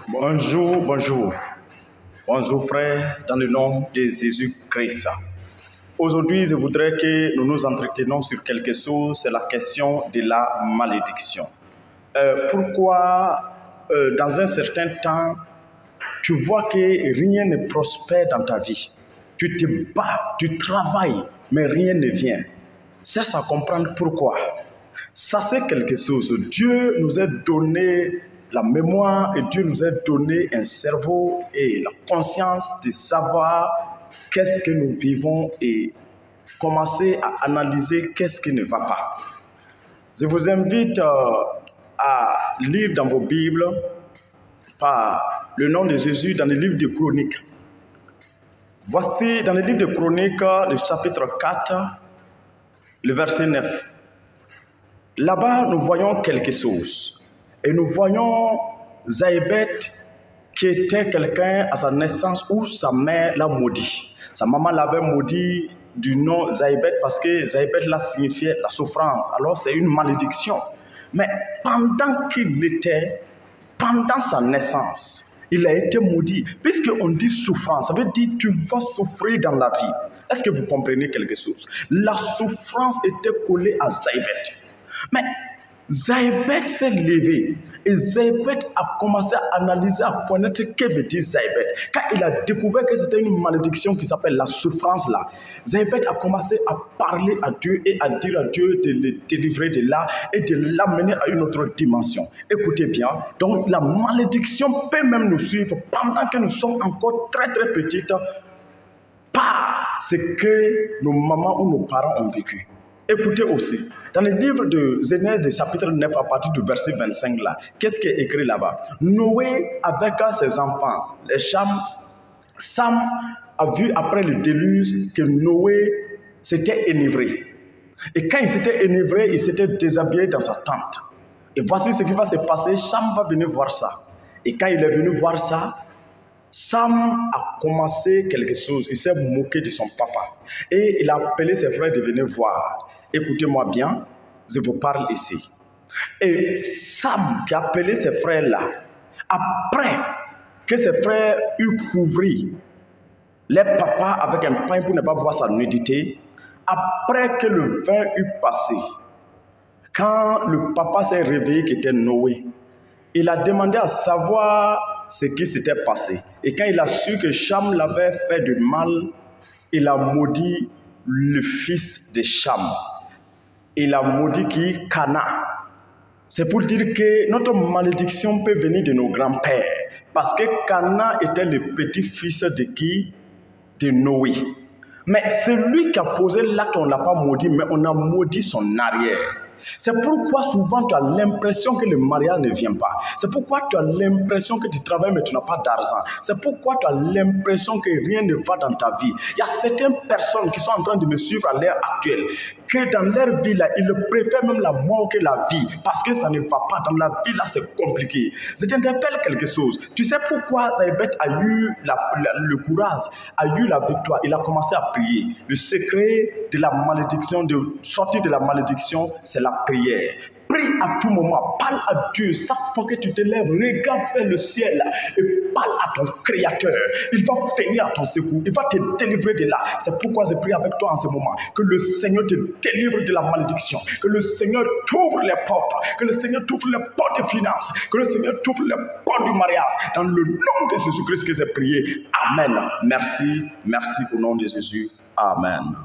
Bonjour, bonjour. Bonjour frère, dans le nom de Jésus-Christ. Aujourd'hui, je voudrais que nous nous entretenions sur quelque chose, c'est la question de la malédiction. Pourquoi, dans un certain temps, tu vois que rien ne prospère dans ta vie. Tu te bats, tu travailles, mais rien ne vient. Cherche à comprendre pourquoi. Ça, c'est quelque chose. Dieu nous a donné la mémoire et Dieu nous a donné un cerveau et la conscience de savoir qu'est-ce que nous vivons et commencer à analyser qu'est-ce qui ne va pas. Je vous invite à lire dans vos Bibles par le nom de Jésus dans le livre de Chroniques. Voici dans le livre de Chroniques, le chapitre 4, le verset 9. Là-bas, nous voyons quelque chose. Et nous voyons Zaïbet qui était quelqu'un à sa naissance où sa mère l'a maudit. Sa maman l'avait maudit du nom Zaïbet parce que Zaïbet là signifiait la souffrance. Alors c'est une malédiction. Mais pendant sa naissance, il a été maudit. Puisqu'on dit souffrance, ça veut dire tu vas souffrir dans la vie. Est-ce que vous comprenez quelque chose? La souffrance était collée à Zaïbet. Mais Zaïbet s'est levé et Zaïbet a commencé à analyser, à connaître que veut dire Zaïbet. Quand il a découvert que c'était une malédiction qui s'appelle la souffrance là, Zaïbet a commencé à parler à Dieu et à dire à Dieu de le délivrer de là et de l'amener à une autre dimension. Écoutez bien, donc la malédiction peut même nous suivre pendant que nous sommes encore très très petites par ce que nos mamans ou nos parents ont vécu. Écoutez aussi, dans le livre de Genèse, le chapitre 9, à partir du verset 25, là, qu'est-ce qui est écrit là-bas? Noé, avec ses enfants, les Sam a vu après le déluge que Noé s'était enivré. Et quand il s'était enivré, il s'était déshabillé dans sa tente. Et voici ce qui va se passer, Sam va venir voir ça. Et quand il est venu voir ça, Sam a commencé quelque chose, il s'est moqué de son papa. Et il a appelé ses frères de venir voir. Écoutez-moi bien, je vous parle ici. Et Sam qui a appelé ses frères là, après que ses frères eurent couvert les papas avec un pain pour ne pas voir sa nudité, après que le vin eut passé, quand le papa s'est réveillé qui était Noé, il a demandé à savoir ce qui s'était passé. Et quand il a su que Cham l'avait fait du mal, il a maudit le fils de Cham. Il a maudit qui? Cana. C'est pour dire que notre malédiction peut venir de nos grands-pères. Parce que Cana était le petit-fils de qui? De Noé. Mais celui qui a posé l'acte, on ne l'a pas maudit, mais on a maudit son arrière. C'est pourquoi souvent tu as l'impression que le mariage ne vient pas. C'est pourquoi tu as l'impression que tu travailles mais tu n'as pas d'argent. C'est pourquoi tu as l'impression que rien ne va dans ta vie. Il y a certaines personnes qui sont en train de me suivre à l'heure actuelle, que dans leur vie là, ils préfèrent même la mort que la vie, parce que ça ne va pas. Dans la vie là, c'est compliqué. Je t'interpelle quelque chose. Tu sais pourquoi Zaïbet a eu le courage, a eu la victoire? Il a commencé à prier. Le secret de la malédiction, de sortir de la malédiction, c'est la prière. Prie à tout moment, parle à Dieu. Chaque fois que tu te lèves, regarde vers le ciel et parle à ton Créateur. Il va venir à ton secours, il va te délivrer de là. C'est pourquoi je prie avec toi en ce moment, que le Seigneur te délivre de la malédiction, que le Seigneur t'ouvre les portes, que le Seigneur t'ouvre les portes des finances, que le Seigneur t'ouvre les portes du mariage. Dans le nom de Jésus-Christ que j'ai prié. Amen. Merci au nom de Jésus. Amen.